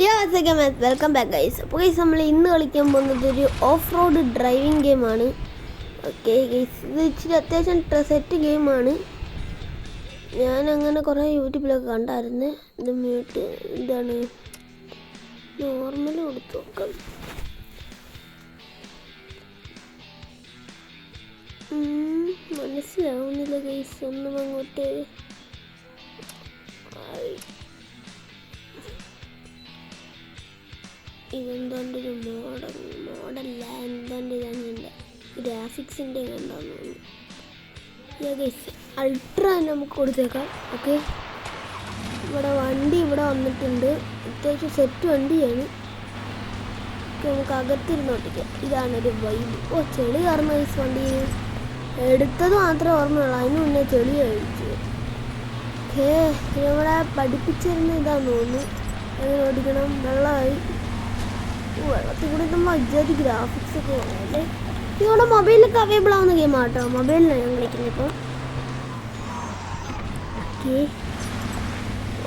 Welcome back guys. അപ്പോൾ guys നമ്മൾ ഇന്ന് കളിക്കാൻ പോകുന്നത് ഒരു ഓഫ് റോഡ് ഡ്രൈവിംഗ് ഗെയിമാണ്. ഓക്കെ ഗൈസ്, ഇത് ഇച്ചിരി അത്യാവശ്യം സെറ്റ് ഗെയിമാണ്. ഞാൻ അങ്ങനെ കുറേ യൂട്യൂബിലൊക്കെ കണ്ടായിരുന്നു. ഇത് മ്യൂട്ട് ഇതാണ് നോർമൽ കൊടുത്ത് നോക്കാം. മനസ്സിലാവുന്നില്ല ഗൈസ്, ഒന്നും അങ്ങോട്ട്. ഇതെന്താണ്ട് ഒരു മോഡല്ല, എന്താണ്ട് ഇതന്നെ ഗ്രാഫിക്സിൻ്റെ കണ്ടാന്ന് തോന്നുന്നു. ഗൈസ് അൾട്ര നമുക്ക് കൊടുത്തേക്കാം. ഓക്കെ, ഇവിടെ വണ്ടി ഇവിടെ വന്നിട്ടുണ്ട്. അത്യാവശ്യം സെറ്റ് വണ്ടിയാണ്. നമുക്ക് അകത്തിരുന്ന് ഓട്ടിക്കാം. ഇതാണൊരു വൈബ്. ചെളി കയറുന്ന ഗൈസ് വണ്ടിയിൽ എടുത്തത് മാത്രമേ ഓർമ്മയുള്ളൂ, അതിന് മുന്നേ ചെളി കഴിച്ചു. ഓക്കെ, ഇവിടെ പഠിപ്പിച്ചിരുന്ന ഇതാന്ന് തോന്നുന്നു അങ്ങനെ ഓടിക്കണം. വെള്ളമായി വെള്ളത്തിൽ കൂടി നമ്മൾ അജാതി ഗ്രാഫിക്സ് ഒക്കെ വേണമല്ലേ. ഇവിടെ മൊബൈലിലൊക്കെ അവൈലബിൾ ആവുന്ന ഗെയിമാണ് കേട്ടോ. മൊബൈലിലാണ് ഞാൻ കളിക്കുന്നത് ഇപ്പോൾ. ഓക്കെ,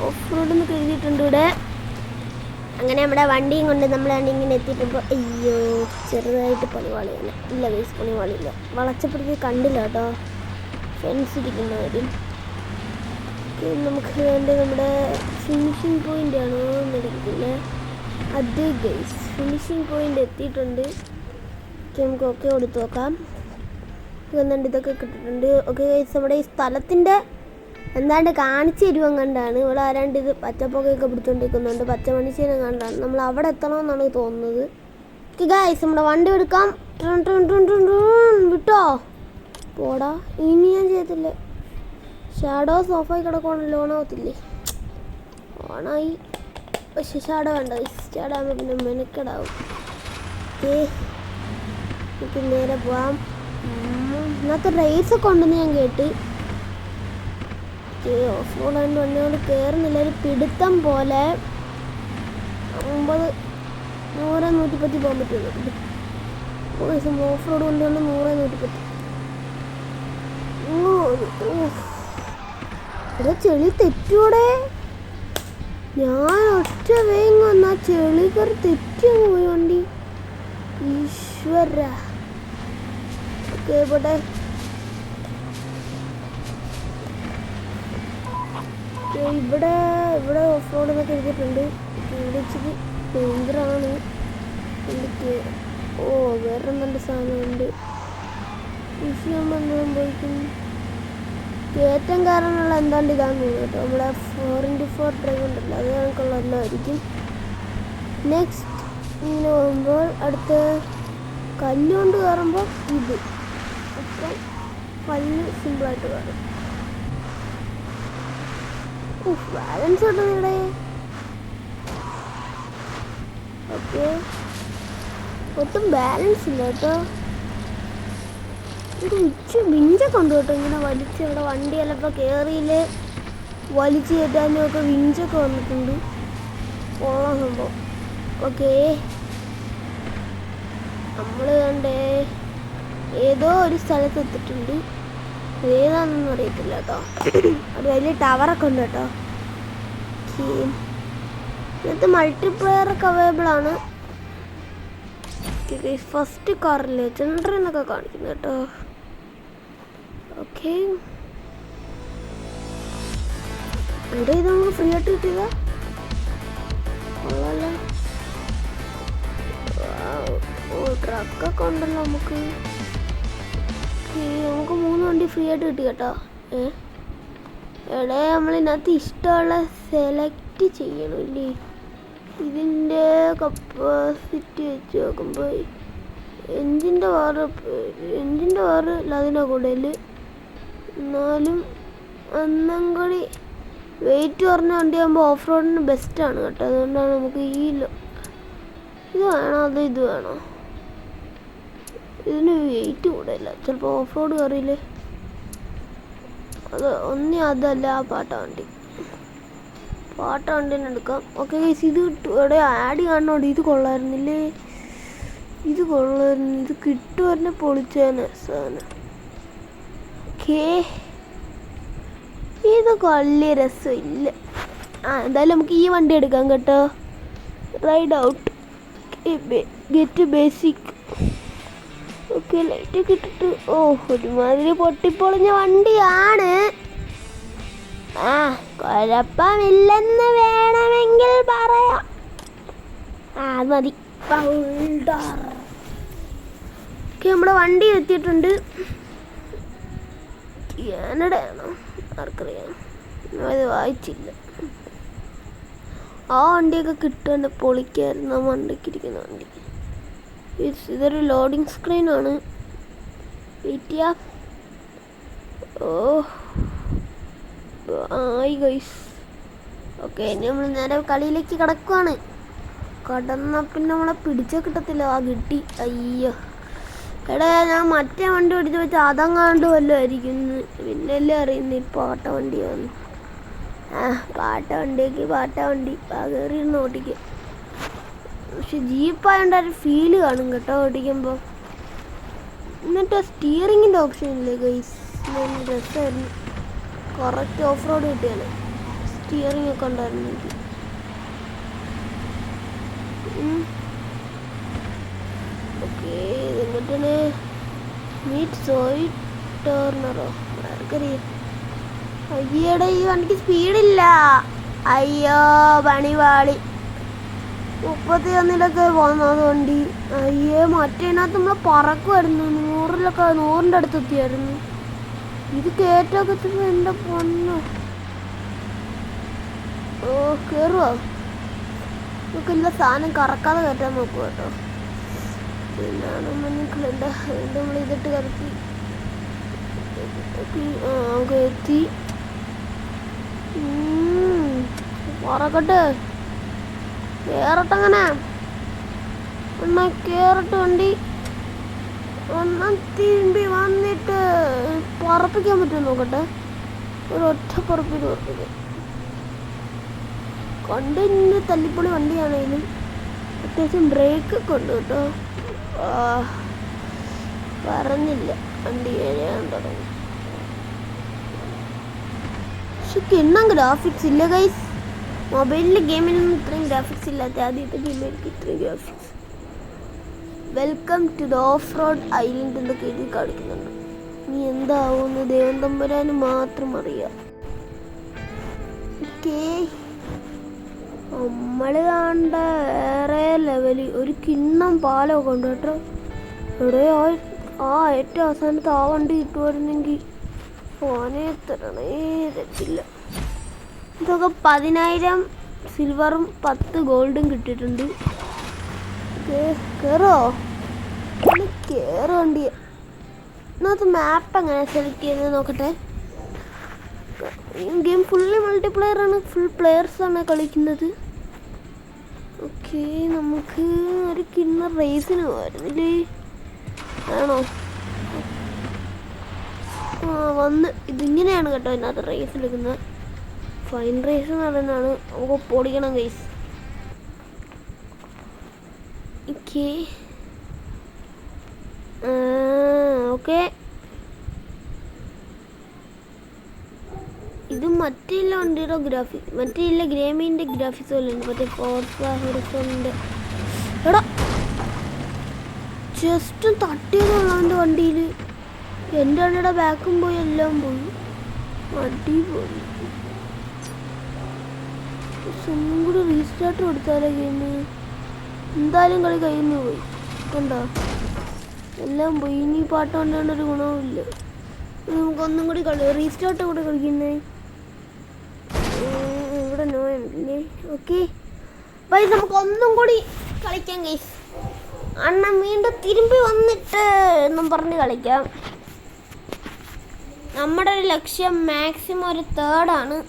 ഓഫ് റോഡ് എന്നൊക്കെ എഴുതിയിട്ടുണ്ട് ഇവിടെ. അങ്ങനെ നമ്മുടെ വണ്ടിയും കൊണ്ട് നമ്മൾ ഇങ്ങനെ എത്തിയിട്ടിപ്പോൾ അയ്യോ ചെറുതായിട്ട് പണിവാളിയാണ്. ഇല്ല ഗൈസ്, പണിവാളിയില്ല. വളച്ചപ്പോഴത്തേക്ക് കണ്ടില്ല കേട്ടോ ഫ്രണ്ട്സ് ഇരിക്കുന്നവരും. നമുക്ക് വേണ്ടി നമ്മുടെ ഫിനിഷിംഗ് പോയിൻ്റ് ആണോ എന്നടിക്കില്ലേ. അത് ഗൈസ് ഫിനിഷിംഗ് പോയിൻ്റ് എത്തിയിട്ടുണ്ട്. നമുക്ക് ഓക്കെ കൊടുത്ത് നോക്കാം. എന്താണ്ട് ഇതൊക്കെ കിട്ടിയിട്ടുണ്ട്. ഓക്കെ ഗൈസ്, നമ്മുടെ ഈ സ്ഥലത്തിൻ്റെ എന്താണ്ട് കാണിച്ചു തരുവാൻ കണ്ടാണ്. ഇവിടെ ആരാണ്ട് ഇത് പച്ചപ്പൊക്കെയൊക്കെ പിടിച്ചുകൊണ്ടിരിക്കുന്നുണ്ട്. പച്ച മനുഷ്യനെ കണ്ടാണ്. നമ്മൾ അവിടെ എത്തണമെന്നാണ് തോന്നുന്നത്. ഓക്കെ ഗൈസ്, നമ്മുടെ വണ്ടി എടുക്കാം. വിട്ടോ പോടാ, ഇനി ഞാൻ ചെയ്യത്തില്ല. ഷാഡോസ് ഓഫായി കിടക്കുവാണല്ലോ, ഓണാവത്തില്ലേ? ഓണായി, പക്ഷെ ഷാഡോ വേണ്ട. ഷാഡോ ആകുമ്പോൾ പിന്നെ മെനക്കെടാവും. ഓക്കെ, നമുക്ക് നേരെ പോവാം. ഇന്നത്തെ റേസൊക്കെ ഉണ്ടെന്ന് ഞാൻ കേട്ട്. ഓഫ് റോഡ് ആയതുകൊണ്ട് വണ്ടിയോട് കയറുന്നില്ല. ഒരു പിടുത്തം പോലെ 50 100 110 പോകാൻ പറ്റുള്ളൂ. ഓഫ് റോഡ് കൊണ്ടുകൊണ്ട് 100 110. ഇവിടെ ചെളി തെറ്റൂടെ. ഞാൻ ഒറ്റ വേഗം വന്നാൽ ചെളി കയറി തെറ്റിയങ്ങ് പോയി വണ്ടി. ഈശ്വര. ഓക്കെ പോട്ടെ. ഇവിടെ ഓഫ് റോഡ് എന്നൊക്കെ എഴുതിയിട്ടുണ്ട്. ഇവിടെ ഇച്ചിരി ഡേഞ്ചറാണ്. എനിക്ക് വേറെ നല്ല സാധനമുണ്ട്. വിഷയം വന്നുമ്പോഴേക്കും കയറ്റം കാരണമുള്ള എന്താണ്ട് ഇതാന്ന് തോന്നുന്നു കേട്ടോ. നമ്മളെ 4x4 ഡ്രൈവ് ഉണ്ടല്ലോ, അത് കണക്കുള്ള എല്ലായിരിക്കും. നെക്സ്റ്റ് ഇങ്ങനെ പോകുമ്പോൾ അടുത്ത കല്ലുകൊണ്ട് കയറുമ്പോൾ ഇത് അപ്പം കല്ല് സിമ്പിളായിട്ട് കയറും. ബാലൻസ് ഉണ്ട് ഇവിടെ. ഓക്കെ, ഒട്ടും ബാലൻസ് ഇല്ല കേട്ടോ. ഇത് വിഞ്ചൊക്കെ ഉണ്ട് കേട്ടോ. ഇങ്ങനെ വലിച്ച് ഇവിടെ വണ്ടി ചിലപ്പോൾ കയറിയിൽ വലിച്ച് കയറ്റാനും ഒക്കെ വിഞ്ചൊക്കെ വന്നിട്ടുണ്ട്. കൊള്ളാം സംഭവം. ഓക്കെ, നമ്മൾ കണ്ടേ ഏതോ ഒരു സ്ഥലത്ത് എത്തിയിട്ടുണ്ട്. ഏതാണെന്നൊന്നും അറിയത്തില്ല കേട്ടോ. ഒരു വലിയ ടവറൊക്കെ ഉണ്ട് കേട്ടോ. ഇതിനകത്ത് മൾട്ടിപ്ലെയറൊക്കെ അവൈലബിൾ ആണ്. ഫസ്റ്റ് കാറിൽ ജനറൽ എന്നൊക്കെ കാണിക്കുന്നു കേട്ടോ. ഓക്കെ, ഇവിടെ ഇത് നമുക്ക് ഫ്രീ ആയിട്ട് കിട്ടിയതാ. കൊള്ളാലോ. ട്രക്കൊക്കെ ഉണ്ടല്ലോ നമുക്ക്. നമുക്ക് 3 വണ്ടി ഫ്രീ ആയിട്ട് കിട്ടി കേട്ടോ. എടേ നമ്മളിതിനകത്ത് ഇഷ്ടമുള്ള സെലക്ട് ചെയ്യണമല്ലേ. ഇതിൻ്റെ കപ്പാസിറ്റി വെച്ച് നോക്കുമ്പോൾ എൻജിൻ്റെ വാറ് അതിൻ്റെ കൂടുതൽ. എന്നാലും ഒന്നും കൂടി വെയിറ്റ് കുറഞ്ഞ വണ്ടിയാകുമ്പോൾ ഓഫ് റോഡിന് ബെസ്റ്റാണ് കേട്ടോ. അതുകൊണ്ടാണ് നമുക്ക് ഇത് വേണോ അതോ ഇത് വേണോ. ഇതിന് വെയിറ്റ് കൂടെയില്ല, ചിലപ്പോൾ ഓഫ് റോഡ് കയറിയില്ലേ. അത് അതല്ല, ആ പാട്ട വണ്ടീനെ എടുക്കാം. ഓക്കെ ഗൈസ്, ഇത് ഇവിടെ ആഡ് കാണണോണ്ട്. ഇത് കൊള്ളായിരുന്നില്ലേ, ഇത് കൊള്ളായിരുന്നു. ഇത് കിട്ടുമായിരുന്നെ പൊളിച്ചേനെ സാധനം. ഓക്കെ, ഇത് വലിയ രസമില്ല. എന്തായാലും നമുക്ക് ഈ വണ്ടി എടുക്കാം കേട്ടോ. Ride out, get basic. Okay, ലൈറ്റൊക്കെ ഇട്ടിട്ട്. ഓ, ഒരുമാതിരി പൊട്ടിപ്പൊളിഞ്ഞ വണ്ടിയാണ്. ആ, കുഴപ്പമില്ലെന്ന് വേണമെങ്കിൽ പറയാം. അത് മതി. നമ്മുടെ വണ്ടി എത്തിയിട്ടുണ്ട്. കാനഡയാണോ ആർക്കറിയാം, അത് വായിച്ചില്ല. ആ വണ്ടിയൊക്കെ കിട്ടുന്നുണ്ട്, പൊളിക്കായിരുന്നു. ആ വണ്ടിക്ക് ഇരിക്കുന്ന വണ്ടി. ഇതൊരു ലോഡിങ് സ്ക്രീനാണ്. ഓ ആയി ഗൈസ്. ഓക്കെ, ഇനി നമ്മൾ നേരെ കളിയിലേക്ക് കിടക്കുവാണ്. കടന്നാൽ പിന്നെ നമ്മളെ പിടിച്ചാൽ കിട്ടത്തില്ല. ആ കിട്ടി. അയ്യോ എടാ, ഞാൻ മറ്റേ വണ്ടി ഓടിച്ച് വെച്ചാൽ അതങ്ങാണ്ട് വല്ലതും ആയിരിക്കും. പിന്നല്ലേ അറിയുന്നു ഇപ്പോൾ പാട്ട വണ്ടിയാണ്. പാട്ട വണ്ടി കയറിയിരുന്ന് ഓടിക്കുക. പക്ഷെ ജീപ്പായതുകൊണ്ട് ഒരു ഫീല് കാണും കേട്ടോ ഓടിക്കുമ്പോൾ. എന്നിട്ട് സ്റ്റിയറിങ്ങിൻ്റെ ഓപ്ഷൻ ഇല്ലേ ഗൈസ്, രസമായിരുന്നു. കറക്റ്റ് ഓഫ് റോഡ് കിട്ടിയാണ്. സ്റ്റിയറിംഗ് ഒക്കെ ഉണ്ടായിരുന്നെങ്കിൽ. ഓക്കെ, എന്നിട്ടാണ് മീറ്റ് സോയി ടേർണറോ ആർക്കറിയാം. അയ്യടെ, ഈ വണ്ടിക്ക് സ്പീഡില്ല. അയ്യോ, പണിപാളി. 31-ലൊക്കെ പോകുന്നത് വണ്ടി. അയ്യേ, മറ്റേതിനകത്ത് നമ്മൾ പറക്കുമായിരുന്നു. 100-ൻ്റെ അടുത്ത് എത്തിയായിരുന്നു. ഇത് കയറ്റമൊക്കെ എത്തുമ്പോൾ എൻ്റെ പൊന്നോ. ഓ, കയറുമോ? നമുക്ക് എല്ലാ സാധനം കറക്കാതെ കയറ്റാൻ നോക്കുക കേട്ടോ. പിന്നാണ് മഞ്ഞിക്കുള്ളുണ്ട്. അതുകൊണ്ട് നമ്മൾ ഇതിട്ട് കറക്കി. നമുക്ക് എത്തി. പറക്കട്ടെ, കേറട്ടങ്ങനെ. എന്നാ കേറട്ട് വണ്ടി. ഒന്നാ തിരുമ്പി വന്നിട്ട് പറപ്പിക്കാൻ പറ്റുമോ നോക്കട്ടെ. ഒരു ഒറ്റ പറപ്പിൽ പറപ്പിക്കാം. കണ്ടിന് തല്ലിപ്പൊളി വണ്ടിയാണേലും അത്യാവശ്യം ബ്രേക്കൊക്കെ ഉണ്ട് കേട്ടോ. പറഞ്ഞില്ല വണ്ടി എഴുതാൻ തുടങ്ങി. പക്ഷെ കിണ്ണം ഗ്രാഫിക്സ് ഇല്ല ഗൈസ്. മൊബൈലിലെ ഗെയിമിനൊന്നും ഇത്രയും ഗ്രാഫിക്സ് ഇല്ലാത്ത ആദ്യത്തെ ഗെയിമിലേക്ക് ഇത്രയും graphics. Welcome to the off road island എന്നൊക്കെ എഴുതി കാണിക്കുന്നുണ്ട്. ഇനി എന്താവുമെന്ന് ദൈവം തമ്പുരാന് മാത്രം അറിയാം. ഓക്കേ, നമ്മൾ കാണേണ്ട വേറെ ലെവല് ഒരു കിണ്ണം പാലമൊക്കെ ഉണ്ട് കേട്ടോ. എവിടെയോ ഏറ്റവും അവസാനത്ത് ആ വണ്ടി കിട്ടുമായിരുന്നെങ്കിൽ ഓനെ തരണേ തെറ്റില്ല. ഇതൊക്കെ 10,000 സിൽവറും 10 ഗോൾഡും കിട്ടിയിട്ടുണ്ട്. കയറോ? കയറ വണ്ടി. ഇതിനകത്ത് മാപ്പ് എങ്ങനെ സെലക്ട് ചെയ്യുന്നത് നോക്കട്ടെ. ഈ ഗെയിം ഫുള്ളി മൾട്ടിപ്ലെയറാണ്, ഫുൾ പ്ലെയേഴ്സാണ് കളിക്കുന്നത്. ഓക്കെ, നമുക്ക് ഒരു കിണ്ണർ റേസിന് പോയിരുന്നില്ലേ? ആണോ? വന്ന് ഇതിങ്ങനെയാണ് കേട്ടോ ഇതിനകത്ത് റേസ് എടുക്കുന്നത്. ഫൈൻ റേസ് എന്ന് പറയുന്നതാണ്. നമുക്ക് പൊടിക്കണം ഗൈസ്. ഓക്കെ ഓക്കെ, ഇത് മറ്റേ വണ്ടിയുടെ ഗ്രാഫിക്സ്, മറ്റേ ഗ്രേമിൻ്റെ ഗ്രാഫിക്സ് പോലെ ഉണ്ട്. മറ്റേ ഫോർസ് ഹൊറിസോണിൻ്റെ. എടാ, ജസ്റ്റ് തട്ടിയതുള്ള എൻ്റെ വണ്ടിയിൽ. എൻ്റെ വണ്ടിയുടെ ബാക്കും പോയി, എല്ലാം പോയി. അടിപൊളി. കൂടി റീസ്റ്റാർട്ട് കൊടുത്താലേ ഗെയിം. എന്തായാലും കളി കഴിഞ്ഞു പോയി കണ്ടോ, എല്ലാം പോയി. ഇനി പാട്ട് കൊണ്ടാണ് ഒരു ഗുണവുമില്ല. നമുക്കൊന്നും കൂടി റീസ്റ്റാർട്ട് കൂടെ കളിക്കുന്നേ. ഇവിടെ നോയല്ലേ. ഓക്കെ ബൈ, നമുക്ക് ഒന്നും കൂടി കളിക്കാം ഗൈസ്. അണ്ണൻ വീണ്ടും തിരുമ്പി വന്നിട്ട് എന്നും പറഞ്ഞ് കളിക്കാം. നമ്മുടെ ഒരു ലക്ഷ്യം മാക്സിമം ഒരു 3rd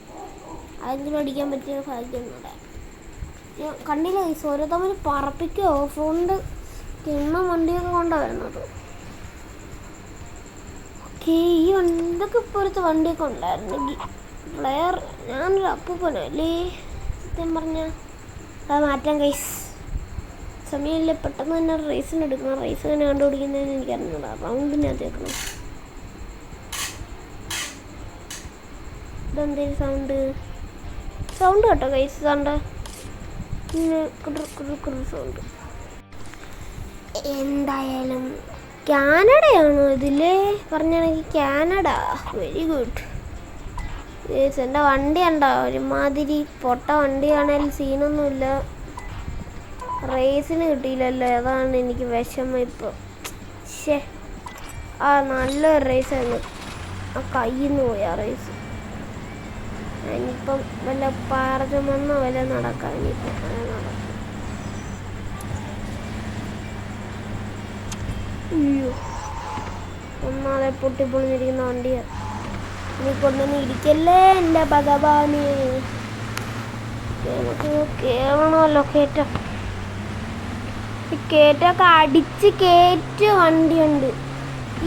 അതിന് പഠിക്കാൻ പറ്റിയ ഭാഗ്യമുണ്ട്. കണ്ടില്ല ഗൈസ്, ഓരോ തമ്മിൽ പറപ്പിക്കുക. ഓഫ് റോഡ് കിണ്ണം വണ്ടിയൊക്കെ കൊണ്ടാണ് വരുന്നത്. ഓക്കെ, ഈ വണ്ടിയൊക്കെ ഇപ്പോഴത്തെ വണ്ടിയൊക്കെ ഉണ്ടായിരുന്നെങ്കിൽ പ്ലെയർ ഞാനൊരു അപ്പൂപ്പനല്ലേ സത്യം പറഞ്ഞാൽ. അത് മാറ്റാം ഗൈസ്, സമയമില്ല. പെട്ടെന്ന് തന്നെ റേസിന് എടുക്കണം. റേസ് തന്നെ കണ്ടുപിടിക്കുന്നതിന് എനിക്കറിഞ്ഞൂടാ. റൗണ്ടിനകത്ത് വെക്കണം. ഇതെന്തേലും സൗണ്ട് കേട്ടോ ഗൈസ്. Sound sound. എന്തായാലും കാനഡയാണോ ഇതില് പറഞ്ഞാണെങ്കിൽ? കാനഡ. Very good. എൻ്റെ വണ്ടി ഉണ്ടോ ഒരുമാതിരി പൊട്ട വണ്ടിയാണേലും സീനൊന്നുമില്ല. റേസിന് കിട്ടിയില്ലല്ലോ, അതാണ് എനിക്ക് വിഷമം ഇപ്പോൾ. ശേ, ആ നല്ലൊരു റേസായിരുന്നു. ആ കയ്യിൽ നിന്ന് പോയി ആ റേസ്. ഇനിയിപ്പം വല്ല പാറചുമന്നോ വല്ല നടക്കാം. ഇനിയിപ്പം നടക്കും. അയ്യോ, ഒന്നാതെ പൊട്ടിപ്പൊളിഞ്ഞിരിക്കുന്ന വണ്ടിയാണ്. നീ കൊണ്ടൊന്ന് ഇരിക്കല്ലേ എൻ്റെ ഭഗവാനെ. നമുക്ക് കേറണമല്ലോ കയറ്റം. കയറ്റമൊക്കെ അടിച്ച് കയറ്റ വണ്ടിയുണ്ട്.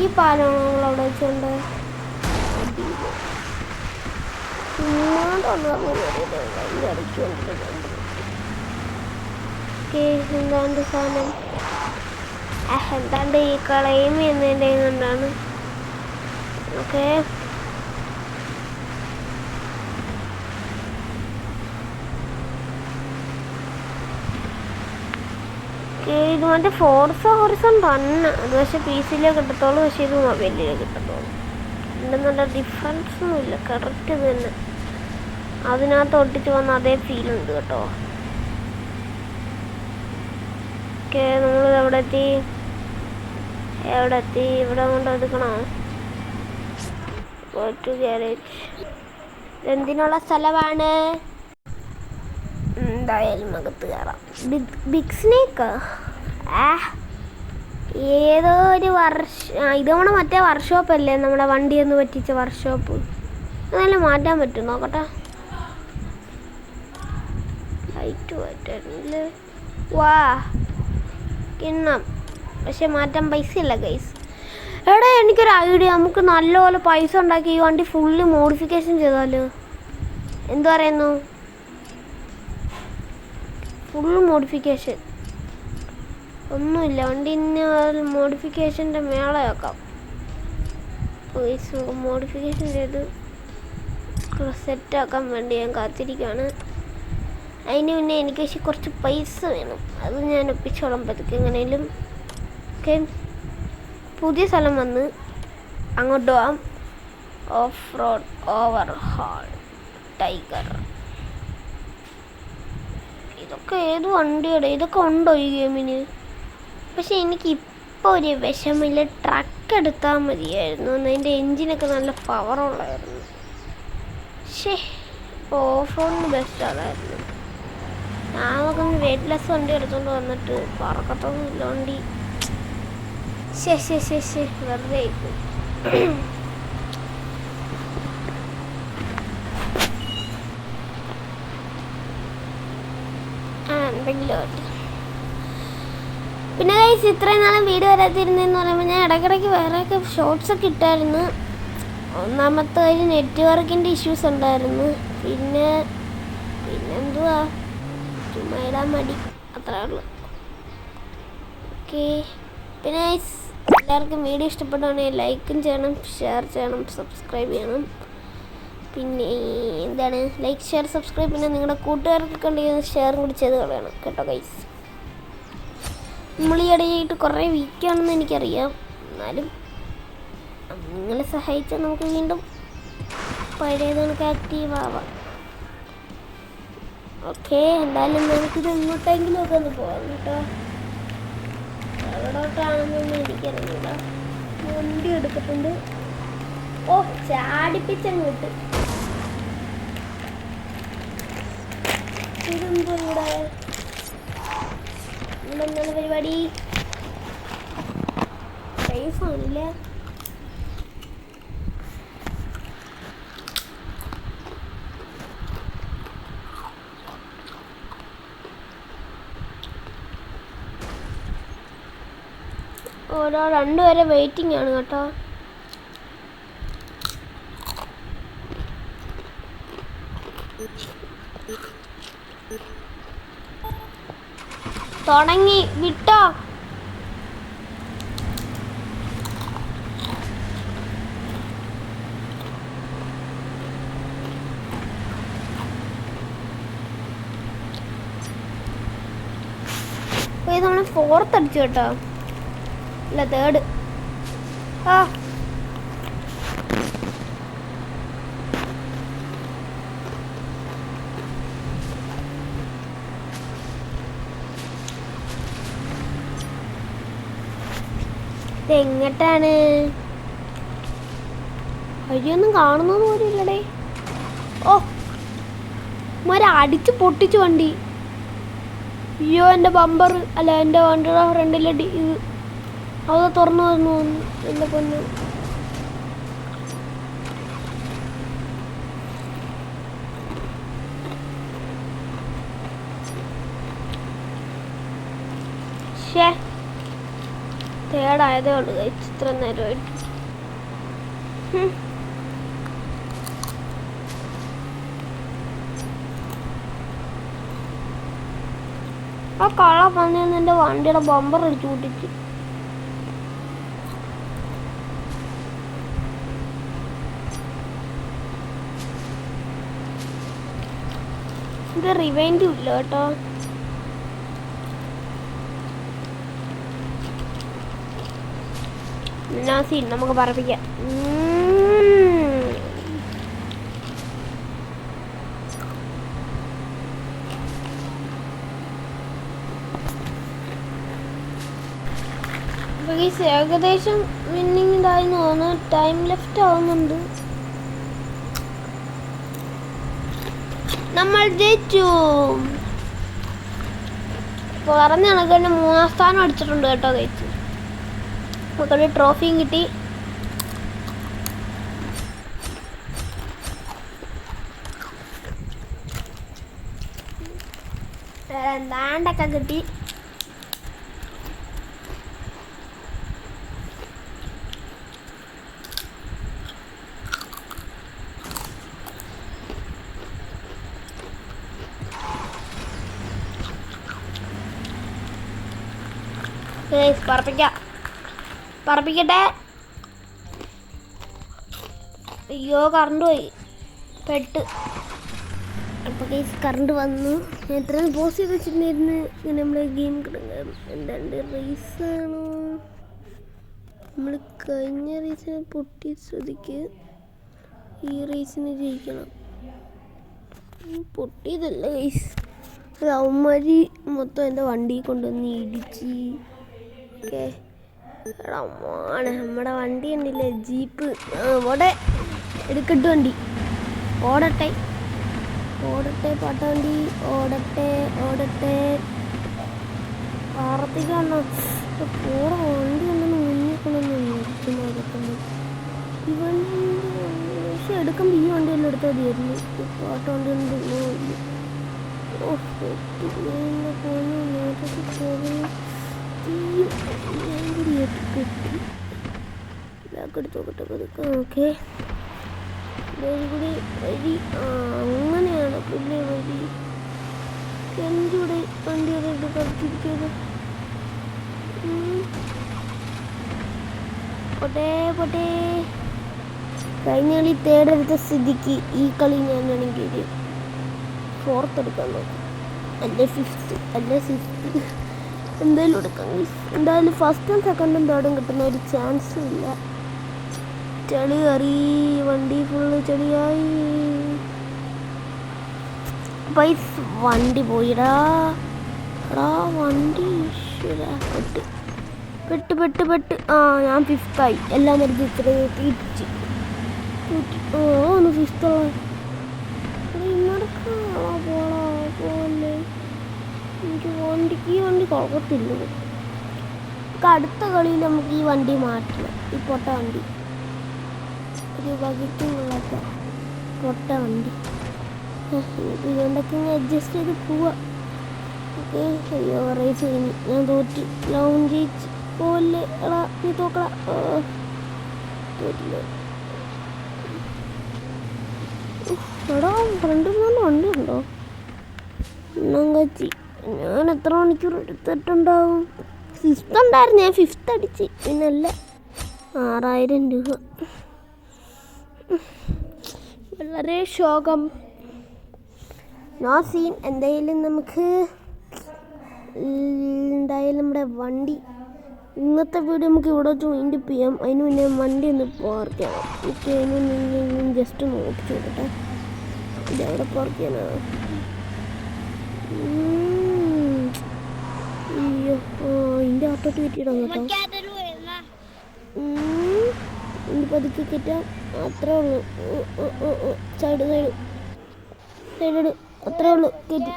ഈ പാലമാണോ നമ്മൾ അവിടെ വെച്ചുകൊണ്ട്? എന്താണ്ട് സാധനം എന്താണ്ട് ഈ കളയും എന്നതിൻ്റെ കൊണ്ടാണ്. ഓക്കെ, ഇത് മറ്റേ ഫോർസ ഹൊറിസോൺ തന്നെ. അത് പക്ഷേ പി സിയിലേ കിട്ടത്തുള്ളൂ, പക്ഷേ ഇത് മൊബൈലിലേ കിട്ടത്തുള്ളൂ. ഇതിൻ്റെ നല്ല ഡിഫറൻസ് ഒന്നുമില്ല, കറക്റ്റ് ഇത് തന്നെ. അതിനകത്ത് ഒട്ടിച്ച് വന്ന അതേ ഫീലുണ്ട് കേട്ടോ. ഓക്കെ, നമ്മളിത് എവിടെ എത്തി? ഇവിടെ കൊണ്ട് എടുക്കണോ? To garage. എന്തിനുള്ള സ്ഥലമാണ്? എന്തായാലും അകത്ത് കയറാം. ബിഗ് സ്നേക്ക് ഏതോ ഒരു ഇതവണ മറ്റേ വർക്ക്ഷോപ്പല്ലേ നമ്മുടെ വണ്ടിയൊന്ന് പറ്റിച്ച വർക്ക്ഷോപ്പ്. അതെല്ലാം മാറ്റാൻ പറ്റും, നോക്കട്ടെ. ലൈറ്റ് മാറ്റാനില്ലേ? വാ കിണ്ണം, പക്ഷെ മാറ്റാൻ പൈസ ഇല്ല ഗൈസ്. എടാ എനിക്കൊരു ഐഡിയ. നമുക്ക് നല്ലപോലെ പൈസ ഉണ്ടാക്കി ഈ വണ്ടി ഫുള്ള് മോഡിഫിക്കേഷൻ ചെയ്താലോ? എന്തു പറയുന്നു? ഫുൾ മോഡിഫിക്കേഷൻ ഒന്നുമില്ല, വണ്ടി മോഡിഫിക്കേഷൻ്റെ മേളയാക്കാം. മോഡിഫിക്കേഷൻ ചെയ്ത് സെറ്റാക്കാൻ വേണ്ടി ഞാൻ കാത്തിരിക്കുകയാണ്. അതിന് മുന്നേ എനിക്ക് പക്ഷേ കുറച്ച് പൈസ വേണം. അത് ഞാൻ ഒപ്പിച്ചോളാം പതുക്കെ എങ്ങനെയും. ഓക്കെ, പുതിയ സ്ഥലം വന്ന് അങ്ങോട്ട് പോവാം. Off road overhaul tiger. ഇതൊക്കെ ഏത് വണ്ടിയുടെ? ഇതൊക്കെ ഉണ്ടോ ഈ ഗെയിമിന്? പക്ഷെ എനിക്കിപ്പോൾ ഒരു വിഷമില്ല. ട്രക്ക് എടുത്താൽ മതിയായിരുന്നു. അതിൻ്റെ എൻജിനൊക്കെ നല്ല പവറുള്ളായിരുന്നു. ശേ, ഓഫ് റോഡിന് ബെസ്റ്റ് അതായിരുന്നു. ഞാനൊക്കെ വെയ്റ്റ്ലെസ് വണ്ടി എടുത്തുകൊണ്ട് വന്നിട്ട് പറക്കത്തൊന്നുമില്ല വണ്ടി. ശേ വെറുതെ എന്തെങ്കിലും. പിന്നെ ഗൈസ്, ഇത്രയും നാളും വീഡിയോ വരാത്തിരുന്നെന്ന് പറയുമ്പോൾ ഞാൻ ഇടയ്ക്കിടയ്ക്ക് വേറെയൊക്കെ ഷോർട്സൊക്കെ ഇട്ടായിരുന്നു. ഒന്നാമത്തെ കാര്യം നെറ്റ്വർക്കിൻ്റെ ഇഷ്യൂസ് ഉണ്ടായിരുന്നു. പിന്നെന്തുവാ, ചുമ്മാ ഇടാൻ മടി, അത്രേ ഉള്ളൂ. ഓക്കെ, പിന്നെ ഗൈസ് എല്ലാവർക്കും വീഡിയോ ഇഷ്ടപ്പെടുകയാണെങ്കിൽ ലൈക്കും ചെയ്യണം, ഷെയർ ചെയ്യണം, സബ്സ്ക്രൈബ് ചെയ്യണം. പിന്നെ എന്താണ്, ലൈക്ക് ഷെയർ സബ്സ്ക്രൈബ്. പിന്നെ നിങ്ങളുടെ കൂട്ടുകാർക്കൊക്കെ ഉണ്ടെങ്കിൽ ഷെയറും കൂടി ചെയ്ത് കളയണം കേട്ടോ ഗൈസ്. നമ്മൾ ഈ ഇടയായിട്ട് കുറേ വീക്കാണെന്ന് എനിക്കറിയാം. എന്നാലും നിങ്ങളെ സഹായിച്ചാൽ നമുക്ക് വീണ്ടും പഴയത് നമുക്ക് ആക്റ്റീവ് ആവാം. ഓക്കെ, എന്തായാലും നമുക്കിത് എങ്ങോട്ടെങ്കിലും ഒക്കെ ഒന്ന് പോകാം കേട്ടോ. എവിടോട്ടാണെന്നൊന്നും എനിക്കറിയില്ല. വണ്ടി എടുത്തിട്ടുണ്ട്. ഓ, ചാടിപ്പിച്ചങ്ങോട്ട്. ഇതെന്തോ ഇവിടെ എന്താണ് പരിപാടി? സേഫാണല്ലേ? രണ്ടുപേരെ വെയിറ്റിംഗ് ആണ് കേട്ടോ. തുടങ്ങി വിട്ടോ. നമ്മൾ 4th അടിച്ചു കേട്ടോ, ഇല്ല 3rd. ആ ഇതെങ്ങട്ടാണ്? വഴിയൊന്നും കാണുന്നത് പോലും ഇല്ലടേ. ഓ അടിച്ച് പൊട്ടിച്ചു വണ്ടി. അയ്യോ എൻ്റെ ബമ്പർ അല്ല, എൻ്റെ വണ്ടിയുടെ ഫ്രണ്ടിലെ ഇത് അത് തുറന്നു വന്നു. എൻ്റെ പൊന്ന്, ഷേ തേടായതേ ഉള്ളൂ ഇത്ര നേരമായിട്ട്. ആ കള പന്നിന്ന് എൻ്റെ വണ്ടിയുടെ ബമ്പർ അടിച്ചു കൂട്ടിച്ച്. ഇത് റിവൈൻഡും ഇല്ല കേട്ടോ. സീൻ നമുക്ക് പറപ്പിക്കാം. ഏകദേശം വിന്നിങ് ഇതായിരുന്നു തോന്നുന്നു. ടൈം ലെഫ്റ്റ് ആവുന്നുണ്ട്. നമ്മൾ ജയിച്ചു. പറഞ്ഞ കണക്ക് തന്നെ 3ാം സ്ഥാനം അടിച്ചിട്ടുണ്ട് കേട്ടോ. ജയിച്ചു. നമുക്കൊരു ട്രോഫിയും കിട്ടി. ലാൻഡൊക്കെ കിട്ടി. പറപ്പിക്കട്ടെ. അയ്യോ കറണ്ട് പോയി, പെട്ട്. അപ്പോൾ കേസ് കറണ്ട് വന്നു. എത്രയും പോസ്റ്റ് ചെയ്ത് വെച്ചിട്ടുണ്ടായിരുന്നു ഇങ്ങനെ നമ്മൾ ഗെയിം കിടങ്ങാം. എന്താണ്ട് റേസാണോ? നമ്മൾ കഴിഞ്ഞ റേസിനെ പൊട്ടി ശ്രദ്ധിക്ക്. ഈ റേസിന് ജയിക്കണം. പൊട്ടിയതല്ല കേസ്, അത് അവന്മാരി മൊത്തം എൻ്റെ വണ്ടി കൊണ്ടുവന്ന് ഇടിച്ച്. ഓക്കെ നമ്മുടെ വണ്ടി ഉണ്ടല്ലേ, ജീപ്പ്. ഓടെ എടുക്കട്ട് വണ്ടി. ഓടട്ടെ പാട്ടവണ്ടി ഓടട്ടെ. പ്രാർത്ഥിക്കാണോ കൂടെ വണ്ടി ഉണ്ടെന്ന് മുന്നിൽ കൊണ്ടൊന്ന് നിർത്തുന്നു. ഈ വണ്ടി പക്ഷെ എടുക്കുമ്പോൾ ഈ വണ്ടിയെല്ലാം എടുത്താൽ മതിയായിരുന്നു. പാട്ടവണ്ടി ഒന്നും തോന്നുന്നില്ല. ഓക്കെ കൂടി വഴി അങ്ങനെയാണ്. പിന്നെ വഴി എന്തുകൂടെ വണ്ടിയുടെ ഇത് കളിച്ചിരിക്കുന്നത്. പോട്ടെ കഴിഞ്ഞ കളി 3rd എടുത്ത സ്ഥിതിക്ക് ഈ കളി ഞാനാണെങ്കിൽ 4th എടുക്കാൻ നോക്കും. അല്ലേ 5th അല്ലേ 6th എന്തായാലും എടുക്കാം. എന്തായാലും 1st, 2nd, 3rd കിട്ടുന്ന ഒരു ചാൻസും ഇല്ല. ചെളി കയറി, വണ്ടി ഫുള്ള് ചെളിയായി. പൈസ വണ്ടി പോയിടാ. വണ്ടി പെട്ട്. ഞാൻ 5th ആയി. എല്ലാം മരുന്ന് ഇത്രയും തിരിച്ച് ഒന്ന് 5th പോലെ. എനിക്ക് ഈ വണ്ടി കുഴപ്പത്തില്ല. അടുത്ത കളിയിൽ നമുക്ക് ഈ വണ്ടി മാറ്റണം. ഈ പൊട്ട വണ്ടി ഒരു വകിട്ടുള്ളൊക്കെ പൊട്ട വണ്ടി ഇതുകൊണ്ടൊക്കെ അഡ്ജസ്റ്റ് ചെയ്ത് പോവാം. ഓക്കെ അയ്യോ റേസ് കഴിഞ്ഞു. ഞാൻ തോറ്റ്. ലോൺ ജയിച്ച് പോലെ. നീ തോക്കള തോറ്റില്ല. എടാ ഫ്രണ്ടിൽ നല്ല വണ്ടി ഉണ്ടോ? കച്ചി ഞാൻ എത്ര മണിക്കൂർ എടുത്തിട്ടുണ്ടാവും? 5th ഉണ്ടായിരുന്നു. ഞാൻ 5th അടിച്ച്. പിന്നല്ല 6000 രൂപ. വളരെ ശോകം. No scene. എന്തായാലും നമുക്ക് എന്തായാലും നമ്മുടെ വണ്ടി ഇന്നത്തെ വീഡിയോ നമുക്ക് ഇവിടെ വെച്ച് വൈൻഡ് അപ്പ് ചെയ്യാം. അതിന് മുന്നേ വണ്ടി ഒന്ന് പാർക്ക് ചെയ്യണം. ഓക്കെ, അതിന് ജസ്റ്റ് ഒന്ന് ഓടിച്ചു നോക്കട്ടെ. ഇതെവിടെ പാർക്ക് ചെയ്യാനാണ്? അയ്യോ, ഇതിൻ്റെ അകത്തോട്ട് കയറ്റിയിടാം കേട്ടോ. ഇനി പതുക്കെ കയറ്റാം. അത്രേ ഉള്ളൂ. സൈഡ് അത്രേ ഉള്ളൂ കയറ്റി.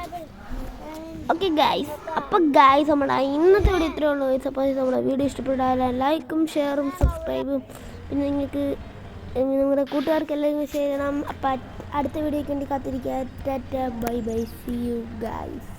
ഓക്കെ ഗൈസ്, അപ്പം ഗൈസ് നമ്മുടെ ഇന്നത്തെ വീഡിയോ ഇത്രയേ ഉള്ളൂ. സപ്പോസ് നമ്മുടെ വീഡിയോ ഇഷ്ടപ്പെട്ടാൽ ലൈക്കും ഷെയറും സബ്സ്ക്രൈബും പിന്നെ നിങ്ങൾക്ക് നിങ്ങളുടെ കൂട്ടുകാർക്കെല്ലാം ഷെയർ ചെയ്യണം. അപ്പം അടുത്ത വീഡിയോയ്ക്ക് വേണ്ടി കാത്തിരിക്കുക. Tata bye bye, see you guys.